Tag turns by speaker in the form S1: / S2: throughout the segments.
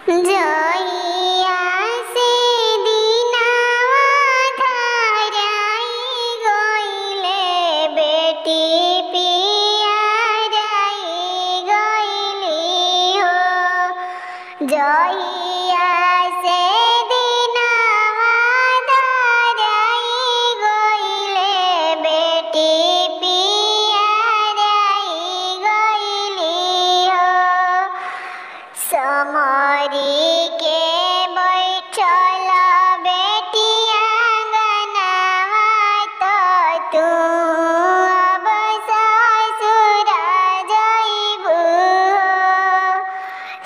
S1: जइया से दिनवा धराई गइले बेटी पियराई गइली हो। जइया से दिनवा धराई गइले बेटी पियराई गइली हो। समरी के बैठल बेटी आंगनवा तो तू अब ससुर जइबू।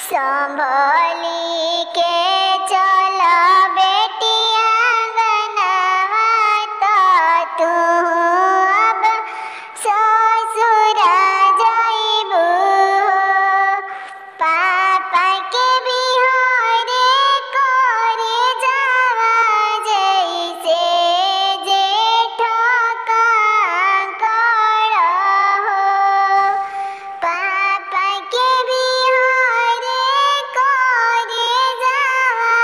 S1: संभली के चल बेटी आंगनवा तो तू अब ससुर जइबू। पापा के बिहारे करे जावा जैसे जेठ कांकड़ हो। पापा के बिहारे करे जावा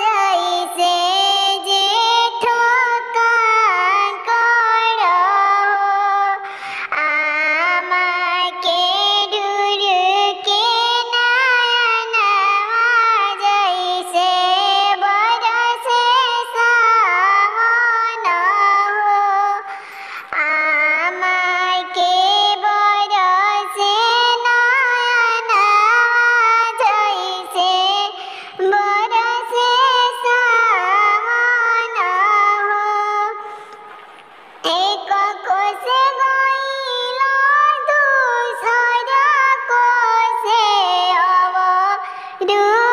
S1: जैसे जेठ कांकड़ हो। आमा के ढूर के नयनवा जैसे बरसे सावन हो। आमा के बरसे नयनवा जैसे बरसे सावन हो। एक कोस गइलो दूसर कोस अवधू।